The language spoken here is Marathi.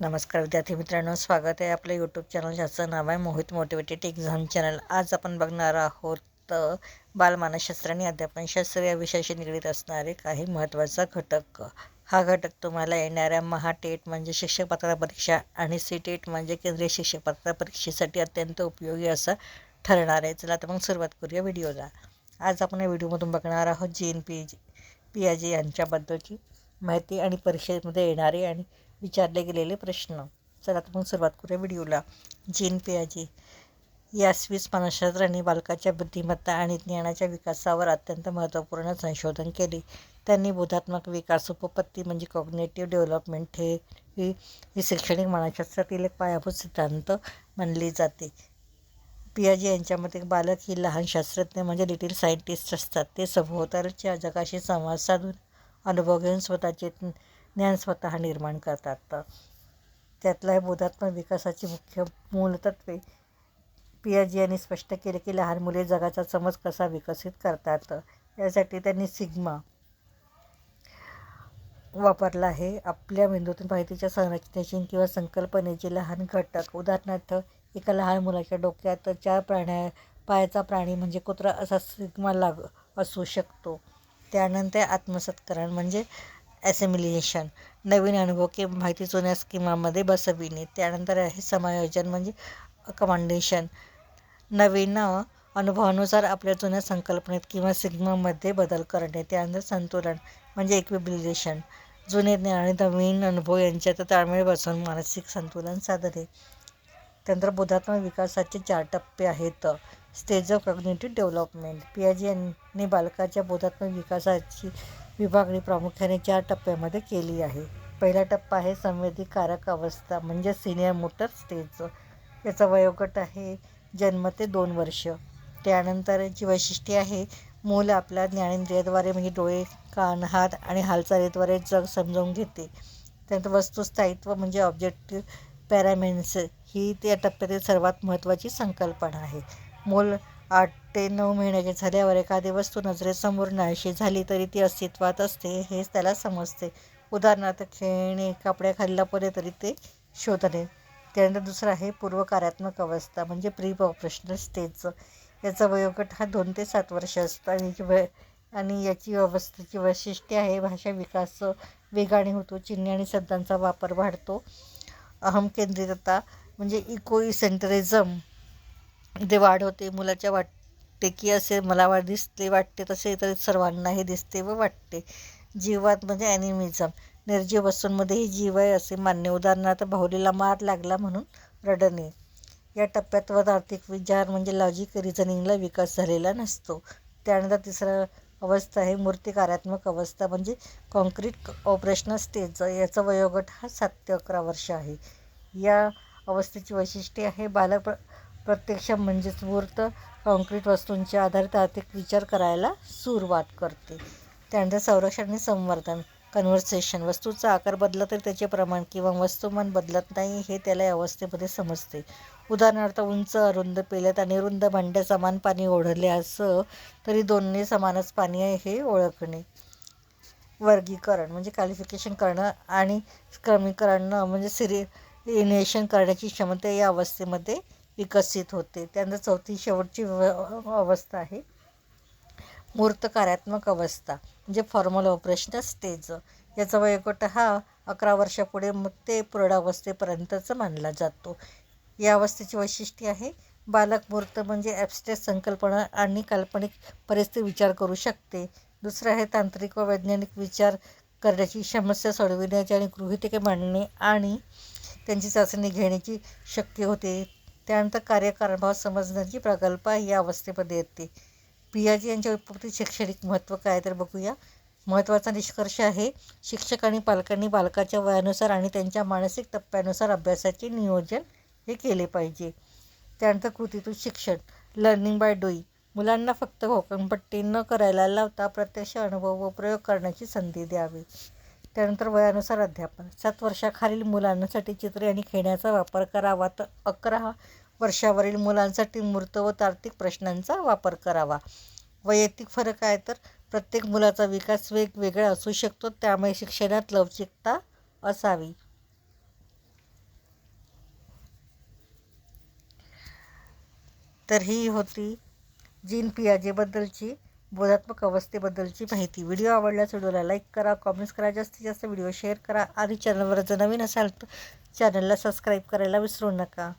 नमस्कार विद्यार्थी मित्रांनो, स्वागत आहे आपल्या यूट्यूब चॅनल ज्याचं नाव आहे मोहित मोटिवेटेड एक्झाम चॅनल. आज आपण बघणार आहोत बालमानसशास्त्र आणि अध्यापनशास्त्र या विषयाशी निगडीत असणारे काही महत्त्वाचा घटक. हा घटक तुम्हाला येणाऱ्या महाटेट म्हणजे शिक्षक पात्रता परीक्षा आणि सीटेट म्हणजे केंद्रीय शिक्षक पात्रता परीक्षेसाठी अत्यंत उपयोगी असा ठरणार आहे. चला तर मग सुरुवात करूया व्हिडिओला. आज आपण या व्हिडिओमधून बघणार आहोत पियाजे यांच्याबद्दलची माहिती आणि परीक्षेमध्ये येणारे आणि विचारले गेलेले प्रश्न. चला तर मग सुरुवात करूया व्हिडिओला. जीन पियाजे या स्विस मानसशास्त्रांनी बालकाच्या बुद्धिमत्ता आणि ज्ञानाच्या विकासावर अत्यंत महत्त्वपूर्ण संशोधन केले. त्यांनी बोधात्मक विकास उपपत्ती म्हणजे कॉग्निटिव्ह डेव्हलपमेंट थेअरी ही शैक्षणिक मानसशास्त्रातील एक पायाभूत सिद्धांत मानली जाते. पियाजे यांच्या मते बालक ही लहान शास्त्रज्ञ म्हणजे लिटिल सायंटिस्ट असतात. ते सभोवतालच्या जगाशी संवाद साधून अनुभव घेऊन स्वतःचे ज्ञान स्वतः निर्माण करतात. त्यातला आहे बोधात्मक विकासाची मुख्य मूलतत्वे. पियाजे यांनी स्पष्ट केले की लहान मुले जगाचा समज कसा विकसित करतात. यासाठी त्यांनी सिग्मा वापरला आहे. आपल्या मेंदूतून माहितीच्या संरचनेची किंवा संकल्पनेचे लहान घटक. उदाहरणार्थ, एका लहान मुलाच्या डोक्यात 4 पायाचा प्राणी म्हणजे कुत्रा असा सिग्मा असू शकतो. त्यानंतर आत्मसातकरण म्हणजे ॲसिमिलेशन, नवीन अनुभव किंवा माहिती जुन्या स्कीमामध्ये बसविणे. त्यानंतर आहे समायोजन म्हणजे अकॉमोडेशन, नवीन अनुभवानुसार आपल्या जुन्या संकल्पनेत किंवा सिग्मामध्ये बदल करणे. त्यानंतर संतुलन म्हणजे इक्विलिब्रेशन, जुने ज्ञान आणि नवीन अनुभव यांच्यात ताळमेळ बसवून मानसिक संतुलन साधणे. त्यानंतर बोधात्मक विकासाचे 4 टप्पे आहेत. Stage of cognitive development. पियाजे यांनी बालकाच्या बोधात्मक विकासाची विभागणी प्रामुख्याने 4 टप्प्यामध्ये केली आहे. पहिला टप्पा आहे संवेदीकारक अवस्था म्हणजे सिनियर मोटर स्टेज. याचा वयोगट आहे जन्म ते 2 वर्ष. त्यानंतरची वैशिष्ट्ये आहे मूल आपल्या ज्ञानेंद्रियाद्वारे म्हणजे डोळे, कान, हात आणि हालचालीद्वारे जग समजावून घेते. त्यानंतर वस्तुस्थायित्व म्हणजे ऑब्जेक्टिव्ह पॅरामेन्स ही त्या टप्प्यातील सर्वात महत्त्वाची संकल्पना आहे. मूल 8 ते 9 महिन्याचे झाल्यावर एखादी वस्तू नजरेसमोर नाहीशी झाली तरी ती अस्तित्वात असते हेच त्याला समजते. उदाहरणार्थ, खेळणे कपड्याखाली लपवले तरी ते शोधणे. त्यानंतर दुसरं आहे पूर्वकार्यात्मक अवस्था म्हणजे प्री ऑपरेशनल स्टेज. याचा वयोगट हा 2 ते 7 वर्ष असतो आणि याची अवस्थेची वैशिष्ट्ये आहे भाषा विकास वेगाने होतो, चिन्हे आणि शब्दांचा वापर वाढतो, अहमकेंद्रितता म्हणजे इकोसेंट्रिझम मध्ये वाढ होते, मुलाच्या वाटते की असे मला वाटते तसे इतर सर्वांनाही दिसते व वाटते. जीववाद म्हणजे ॲनिमिझम, निर्जीव वस्तूंमध्येही जीव आहे असे मानणे. उदाहरणार्थ, बाहुलीला मार लागला म्हणून रडणे. या टप्प्यात आर्थिक विचार म्हणजे लॉजिक रिझनिंगला विकास झालेला नसतो. त्यानंतर तिसरा अवस्था आहे मूर्तिकार्यात्मक अवस्था म्हणजे कॉन्क्रीट ऑपरेशनल स्टेज. याचा वयोगट हा 7 ते 11 वर्ष आहे. या अवस्थेची वैशिष्ट्ये आहे बालक प्रत्यक्ष म्हणजेच मूर्त कॉन्क्रीट वस्तूंच्या आधारित आर्थिक विचार करायला सुरुवात करते. त्यानंतर संरक्षण आणि संवर्धन कन्व्हर्सेशन, वस्तूचा आकार बदलला तरी त्याचे प्रमाण किंवा वस्तुमान बदलत नाही हे त्याला या अवस्थेमध्ये समजते. उदाहरणार्थ, उंच अरुंद पेल्यात आणि रुंद भांड्यात समान पाणी ओढले असं तरी दोन्ही समानच पाणी आहे हे ओळखणे. वर्गीकरण म्हणजे क्लासिफिकेशन करणं आणि क्रमीकरण म्हणजे सिरिनेशन करण्याची क्षमता या अवस्थेमध्ये विकसित होते. त्यानंतर चौथी शेवटची अवस्था आहे मूर्त कार्यात्मक अवस्था म्हणजे फॉर्मल ऑपरेशनल स्टेज. याचा वयोगट हा 11 वर्षापुढे ते प्रौढावस्थेपर्यंतच मानला जातो. या अवस्थेची वैशिष्ट्ये आहे बालक मूर्त म्हणजे ॲब्स्ट्रॅक्ट संकल्पना आणि काल्पनिक परिस्थिती विचार करू शकते. दुसरं आहे तांत्रिक व वैज्ञानिक विचार करण्याची, समस्या सोडविण्याची आणि गृहीतके मांडणे आणि त्यांची चाचणी घेण्याची शक्य होते. त्यानंतर कार्यकारभाव समजण्याची प्रकल्प या अवस्थेमध्ये येते. पियाजे यांच्या व्युत्पत्ती शैक्षणिक महत्त्व काय तर बघूया. महत्त्वाचा निष्कर्ष आहे शिक्षक आणि पालकांनी बालकाच्या वयानुसार आणि त्यांच्या मानसिक टप्प्यानुसार अभ्यासाचे नियोजन हे केले पाहिजे. त्यानंतर कृतीतून शिक्षण लर्निंग बाय डुईंग, मुलांना फक्त घोकंपट्टी न करायला लावता प्रत्यक्ष अनुभव व प्रयोग करण्याची संधी द्यावी. त्यानंतर वयानुसार अध्यापन, 7 वर्षाखालील मुलांसाठी चित्रे आणि खेळण्याचा वापर करावा तर 11 वर्षावरील मुलांसाठी मूर्त व तार्किक प्रश्नांचा वापर करावा. वैयक्तिक फरक आहे तर प्रत्येक मुलाचा विकास वेगवेगळा असू शकतो, त्यामुळे शिक्षणात लवचिकता असावी. तर ही होती जीन पियाजेबद्दलची बोधात्मक अवस्थेबद्दलची माहिती. व्हिडिओ आवडल्यास व्हिडिओला लाईक करा, कॉमेंट्स करा, जास्तीत जास्त व्हिडिओ शेअर करा आणि चॅनलवर जर नवीन असाल तर चॅनलला सबस्क्राईब करायला विसरू नका.